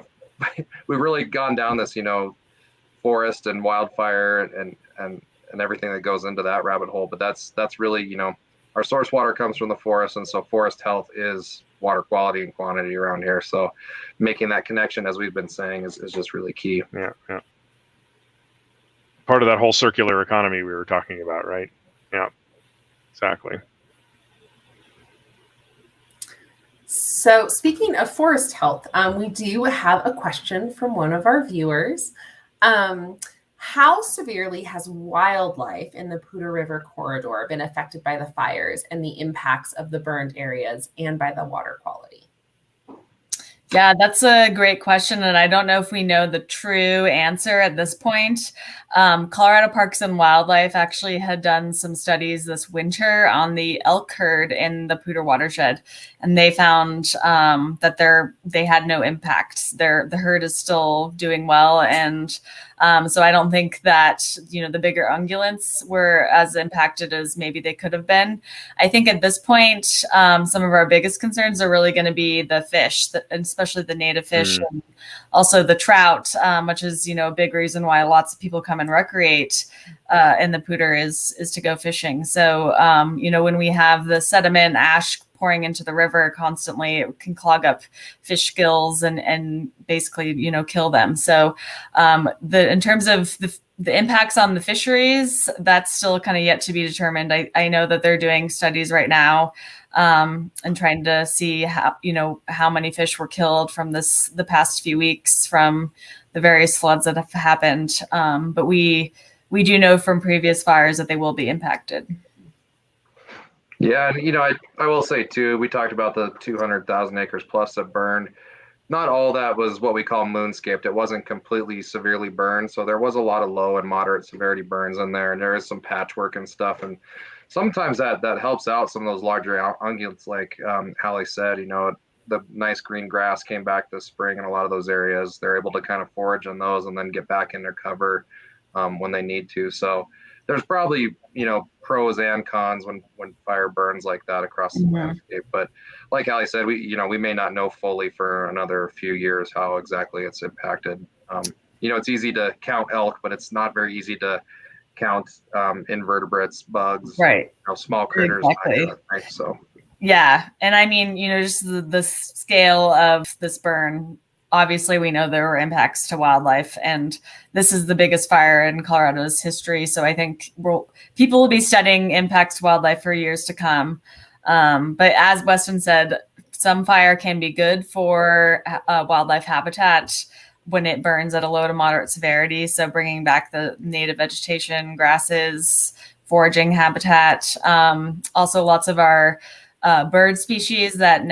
if we've really gone down this, forest and wildfire and everything that goes into that rabbit hole. But that's really, our source water comes from the forest, and so forest health is water quality and quantity around here. So making that connection, as we've been saying, is just really key. Yeah. Part of that whole circular economy we were talking about, right? Yeah, exactly. So speaking of forest health, we do have a question from one of our viewers. How severely has wildlife in the Poudre River corridor been affected by the fires and the impacts of the burned areas and by the water quality? Yeah, that's a great question. And I don't know if we know the true answer at this point. Colorado Parks and Wildlife actually had done some studies this winter on the elk herd in the Poudre watershed. And they found that they had no impact. The herd is still doing well. And so I don't think that, the bigger ungulates were as impacted as maybe they could have been. I think at this point, some of our biggest concerns are really going to be the fish, especially the native fish, and also the trout, which is, a big reason why lots of people come and recreate in the Poudre is to go fishing. So, when we have the sediment ash pouring into the river constantly, it can clog up fish gills and basically, kill them. So in terms of the impacts on the fisheries, that's still kind of yet to be determined. I know that they're doing studies right now and trying to see how many fish were killed from the past few weeks from the various floods that have happened. But we do know from previous fires that they will be impacted. Yeah, and I will say too, we talked about the 200,000 acres plus that burned. Not all that was what we call moonscaped. It wasn't completely severely burned, so there was a lot of low and moderate severity burns in there, and there is some patchwork and stuff. And sometimes that helps out some of those larger ungulates, like Hallie said. The nice green grass came back this spring in a lot of those areas. They're able to kind of forage on those and then get back in their cover. when they need to. So there's probably, pros and cons when fire burns like that across the landscape. But like Ali said, we may not know fully for another few years how exactly it's impacted. It's easy to count elk, but it's not very easy to count invertebrates, bugs, Right. small critters. Exactly. Right? So. Yeah. And I mean, just the scale of this burn, obviously we know there were impacts to wildlife, and this is the biggest fire in Colorado's history. So I think people will be studying impacts to wildlife for years to come. But as Weston said, some fire can be good for wildlife habitat when it burns at a low to moderate severity. So bringing back the native vegetation, grasses, foraging habitat. Also lots of our bird species that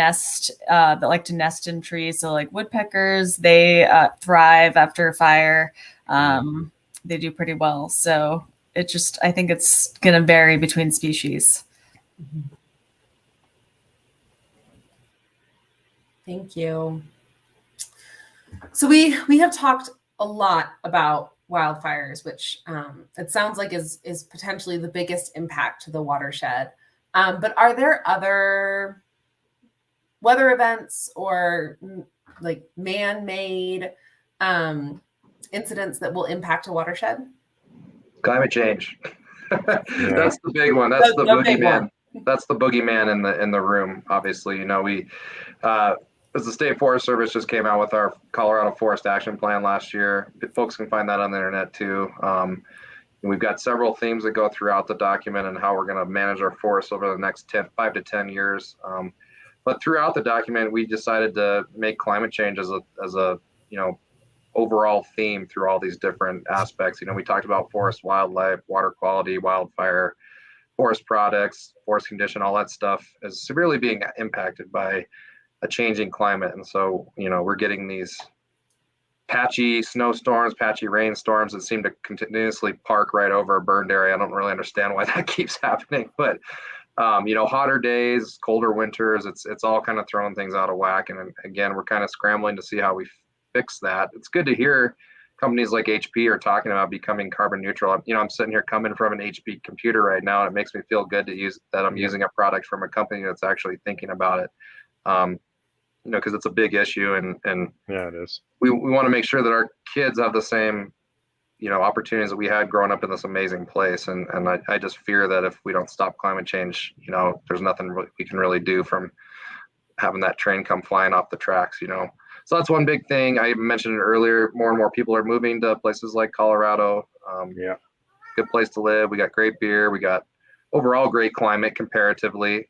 like to nest in trees. So like woodpeckers, they thrive after fire. They do pretty well. So I think it's going to vary between species. Thank you. So we have talked a lot about wildfires, which it sounds like is potentially the biggest impact to the watershed. But are there other weather events or like man-made incidents that will impact a watershed? Climate change. That's the big one. That's the boogeyman. That's the boogeyman in the room. Obviously, we as the State Forest Service just came out with our Colorado Forest Action Plan last year. Folks can find that on the internet too. We've got several themes that go throughout the document and how we're going to manage our forests over the next 5 to 10 years. But throughout the document, we decided to make climate change as a overall theme through all these different aspects. We talked about forest wildlife, water quality, wildfire, forest products, forest condition, all that stuff is severely being impacted by a changing climate. And so, we're getting these patchy snowstorms, patchy rainstorms that seem to continuously park right over a burned area. I don't really understand why that keeps happening, but hotter days, colder winters, it's all kind of throwing things out of whack. And again, we're kind of scrambling to see how we fix that. It's good to hear companies like HP are talking about becoming carbon neutral. I'm sitting here coming from an HP computer right now, and it makes me feel good that I'm using a product from a company that's actually thinking about it. Because it's a big issue, and yeah, it is. We want to make sure that our kids have the same, opportunities that we had growing up in this amazing place. And I just fear that if we don't stop climate change, there's nothing we can really do from having that train come flying off the tracks, So that's one big thing. I mentioned it earlier. More and more people are moving to places like Colorado. Good place to live. We got great beer. We got overall great climate comparatively.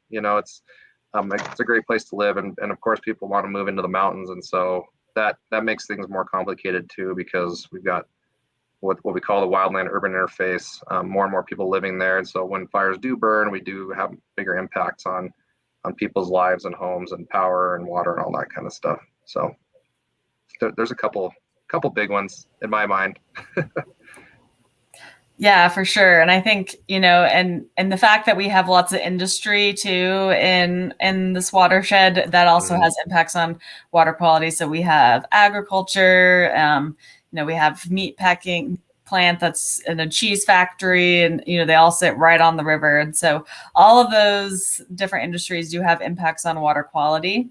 It's a great place to live, and of course people want to move into the mountains, and so that makes things more complicated too, because we've got what we call the wildland urban interface, more and more people living there, and so when fires do burn, we do have bigger impacts on people's lives and homes and power and water and all that kind of stuff. So there's a couple big ones in my mind. Yeah, for sure. And I think, and the fact that we have lots of industry too in this watershed, that also has impacts on water quality. So we have agriculture, we have meat packing plant that's in a cheese factory, and, they all sit right on the river. And so all of those different industries do have impacts on water quality.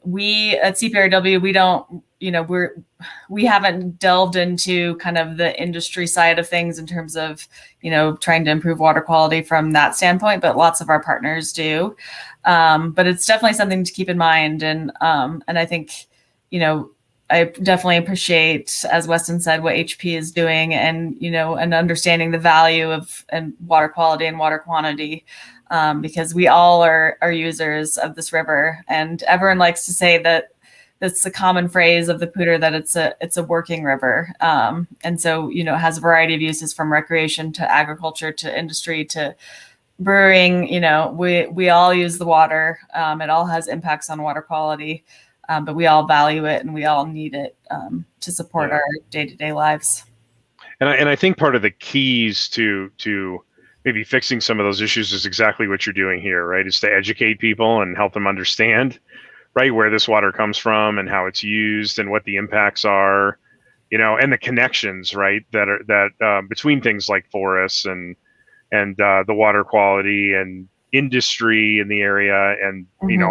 We at CPRW, we don't, we haven't delved into kind of the industry side of things in terms of, trying to improve water quality from that standpoint, but lots of our partners do. But it's definitely something to keep in mind. And I think, I definitely appreciate, as Weston said, what HP is doing, and, and understanding the value of and water quality and water quantity. Because we all are users of this river, and everyone likes to say that that's a common phrase of the Poudre, that it's a working river. And so, it has a variety of uses, from recreation to agriculture to industry to brewing. We all use the water. It all has impacts on water quality, but we all value it and we all need it to support our day-to-day lives. And I think part of the keys to maybe fixing some of those issues is exactly what you're doing here, right? Is to educate people and help them understand, right, where this water comes from and how it's used and what the impacts are. and the connections, right, that between things like forests and the water quality and industry in the area, and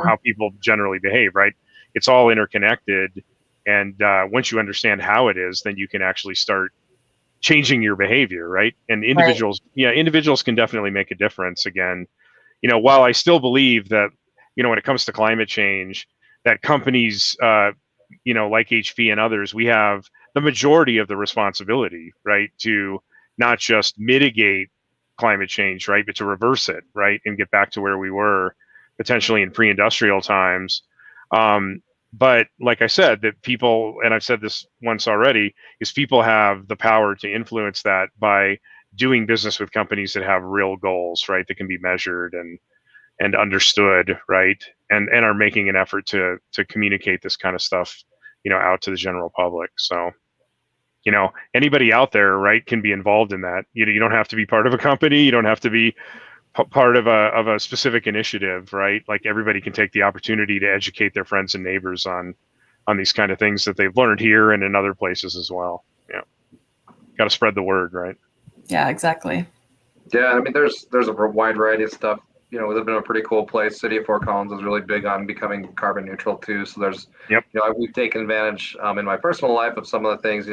how people generally behave, right? It's all interconnected, and once you understand how it is, then you can actually start changing your behavior, right? And individuals can definitely make a difference. Again, while I still believe that, when it comes to climate change, that companies, like HP and others, we have the majority of the responsibility, right, to not just mitigate climate change, right, but to reverse it, right, and get back to where we were potentially in pre-industrial times. But like I said, that people, and I've said this once already, is people have the power to influence that by doing business with companies that have real goals, right, that can be measured and understood, right, and are making an effort to communicate this kind of stuff, out to the general public. So, anybody out there, right, can be involved in that. You don't have to be part of a company. You don't have to be part of a specific initiative, right? Like, everybody can take the opportunity to educate their friends and neighbors on these kind of things that they've learned here and in other places as well. Yeah, got to spread the word, right? Yeah, exactly. Yeah, I mean, there's a wide variety of stuff. We live in a pretty cool place. City of Fort Collins is really big on becoming carbon neutral too. So there's, we've taken advantage in my personal life of some of the things,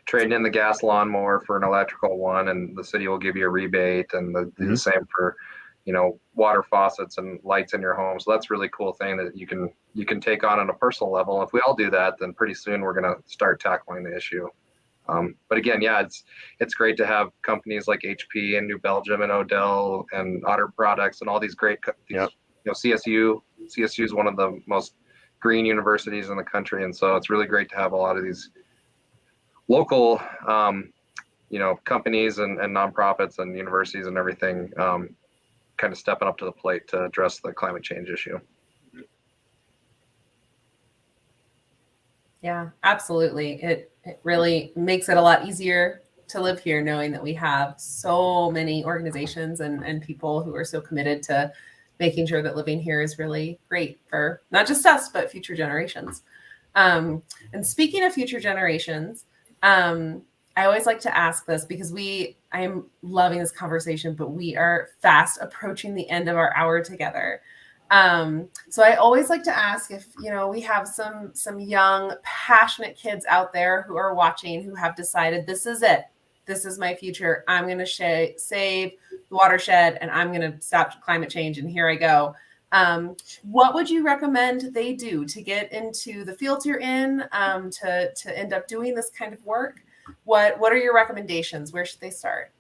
trading in the gas lawnmower for an electrical one, and the city will give you a rebate, and the same for, water faucets and lights in your home. So that's a really cool thing that you can take on a personal level. If we all do that, then pretty soon we're going to start tackling the issue. But again, yeah, it's great to have companies like HP and New Belgium and Odell and Otter Products and all these great, CSU is one of the most green universities in the country. And so it's really great to have a lot of these local, companies and nonprofits and universities and everything kind of stepping up to the plate to address the climate change issue. Yeah, absolutely. It really makes it a lot easier to live here, knowing that we have so many organizations and people who are so committed to making sure that living here is really great for not just us, but future generations. And speaking of future generations, I always like to ask this because I am loving this conversation, but we are fast approaching the end of our hour together. So I always like to ask if, we have some young, passionate kids out there who are watching, who have decided this is it. This is my future. I'm going to save the watershed, and I'm going to stop climate change. And here I go. What would you recommend they do to get into the fields you're in, to end up doing this kind of work? What are your recommendations? Where should they start?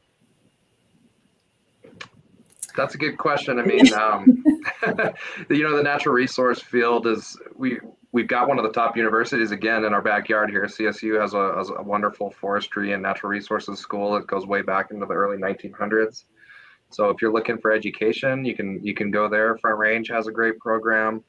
That's a good question. I mean, the natural resource field we've got one of the top universities again in our backyard here. CSU has a wonderful forestry and natural resources school. It goes way back into the early 1900s. So if you're looking for education, you can go there. Front Range has a great program.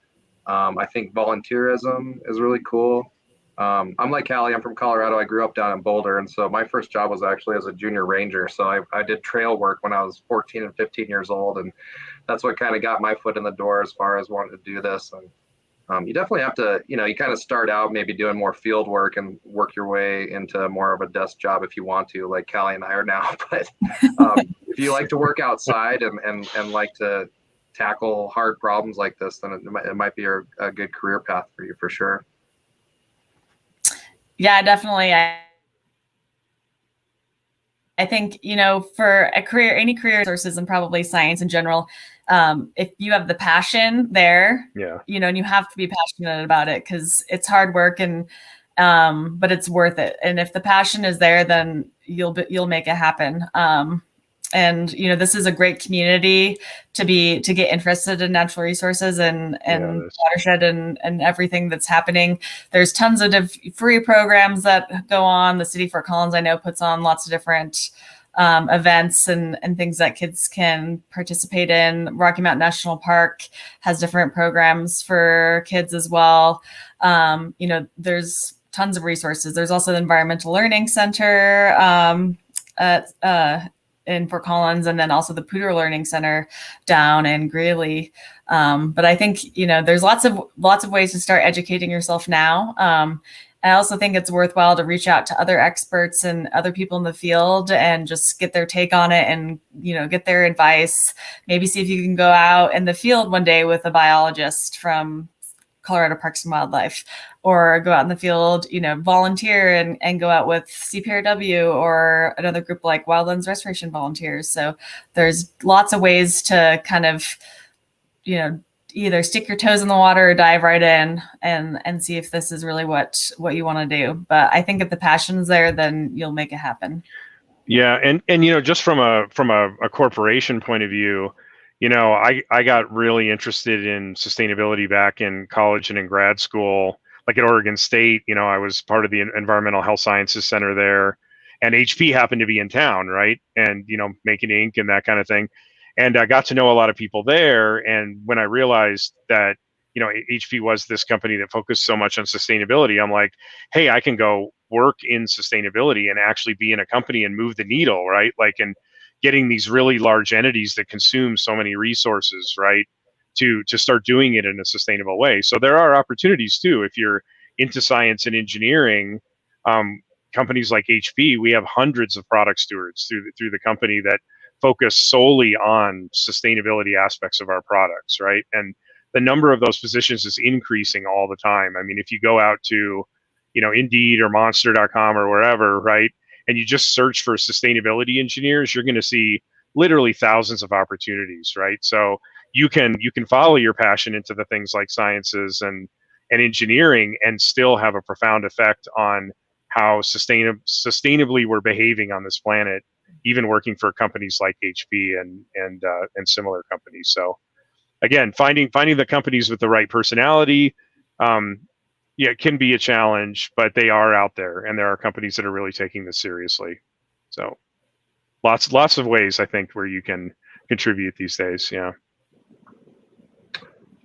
I think volunteerism is really cool. I'm like Callie, I'm from Colorado. I grew up down in Boulder. And so my first job was actually as a junior ranger. So I did trail work when I was 14 and 15 years old. And that's what kind of got my foot in the door as far as wanting to do this. And you definitely have to, you kind of start out maybe doing more field work and work your way into more of a desk job if you want to, like Callie and I are now. But if you like to work outside and like to tackle hard problems like this, then it might be a good career path for you for sure. Yeah, definitely. I think, for a career, any career sources, and probably science in general, if you have the passion there, and you have to be passionate about it because it's hard work but it's worth it. And if the passion is there, then you'll make it happen. And this is a great community to get interested in natural resources and watershed and everything that's happening. There's tons of free programs that go on. The City of Fort Collins, I know, puts on lots of different events and things that kids can participate in. Rocky Mountain National Park has different programs for kids as well. There's tons of resources. There's also the Environmental Learning Center in Fort Collins, and then also the Poudre Learning Center down in Greeley. But I think, there's lots of ways to start educating yourself now. I also think it's worthwhile to reach out to other experts and other people in the field and just get their take on it and, get their advice. Maybe see if you can go out in the field one day with a biologist from Colorado Parks and Wildlife, or go out in the field, volunteer and go out with CPRW or another group like Wildlands Restoration Volunteers. So there's lots of ways to kind of, either stick your toes in the water or dive right in and see if this is really what you want to do. But I think if the passion's there, then you'll make it happen. Yeah, and just from a corporation point of view, I got really interested in sustainability back in college and in grad school, like at Oregon State. I was part of the Environmental Health Sciences Center there, and HP happened to be in town, right? And making ink and that kind of thing. And I got to know a lot of people there. And when I realized that, HP was this company that focused so much on sustainability, I'm like, hey, I can go work in sustainability and actually be in a company and move the needle, right? Like, and getting these really large entities that consume so many resources, right, to start doing it in a sustainable way. So there are opportunities too. If you're into science and engineering, companies like HP, we have hundreds of product stewards through the company that focus solely on sustainability aspects of our products, right? And the number of those positions is increasing all the time. I mean, if you go out to, Indeed or Monster.com or wherever, right, and you just search for sustainability engineers, you're going to see literally thousands of opportunities, right? So you can follow your passion into the things like sciences and engineering and still have a profound effect on how sustainably we're behaving on this planet, even working for companies like HP and similar companies. So again, finding the companies with the right personality, it can be a challenge, but they are out there, and there are companies that are really taking this seriously. So lots of ways, I think, where you can contribute these days. Yeah.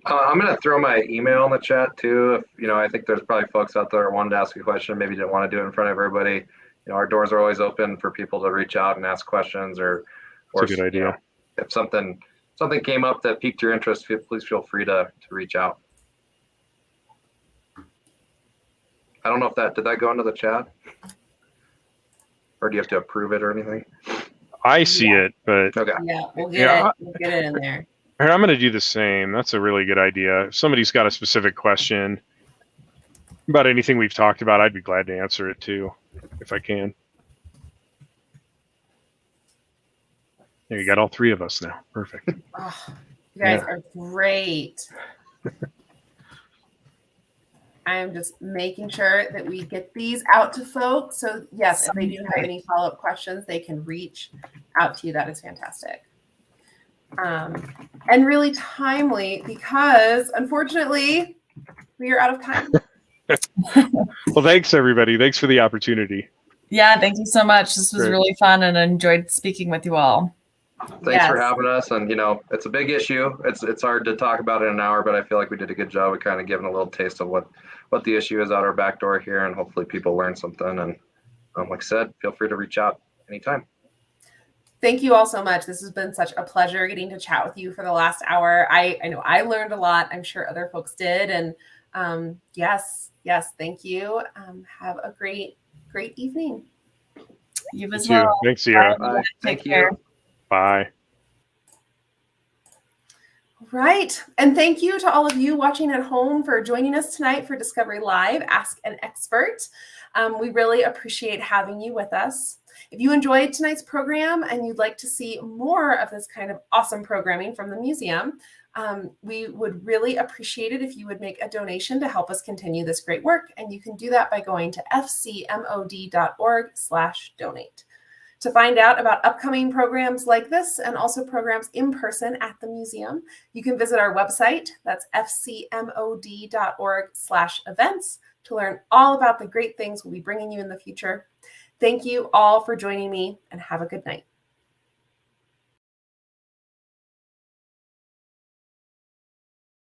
I'm going to throw my email in the chat too. If, I think there's probably folks out there that wanted to ask a question, maybe didn't want to do it in front of everybody. Our doors are always open for people to reach out and ask questions, or That's a good idea. If something came up that piqued your interest, please feel free to reach out. I don't know if did that go into the chat, or do you have to approve it or anything? I see it, but okay. Yeah, we'll get it in there. I'm going to do the same. That's a really good idea. If somebody's got a specific question about anything we've talked about, I'd be glad to answer it too, if I can. There, you got all three of us now. Perfect. Oh, you guys are great. I am just making sure that we get these out to folks. So yes, if they do have any follow-up questions, they can reach out to you. That is fantastic. And really timely, because unfortunately we are out of time. Well, thanks everybody. Thanks for the opportunity. Yeah, thank you so much. This was really fun, and I enjoyed speaking with you all. Thanks for having us. And it's a big issue. It's hard to talk about it in an hour, but I feel like we did a good job of kind of giving a little taste of what the issue is out our back door here, and hopefully people learn something. And like I said, feel free to reach out anytime. Thank you all so much. This has been such a pleasure getting to chat with you for the last hour. I know I learned a lot. I'm sure other folks did. And yes, thank you. Have a great evening. You as well. Thanks, Sierra. Bye. Take care. Bye. Right. And thank you to all of you watching at home for joining us tonight for Discovery Live, Ask an Expert. We really appreciate having you with us. If you enjoyed tonight's program and you'd like to see more of this kind of awesome programming from the museum, we would really appreciate it if you would make a donation to help us continue this great work. And you can do that by going to fcmod.org/donate. To find out about upcoming programs like this and also programs in person at the museum, you can visit our website. That's fcmod.org/events to learn all about the great things we'll be bringing you in the future. Thank you all for joining me, and have a good night.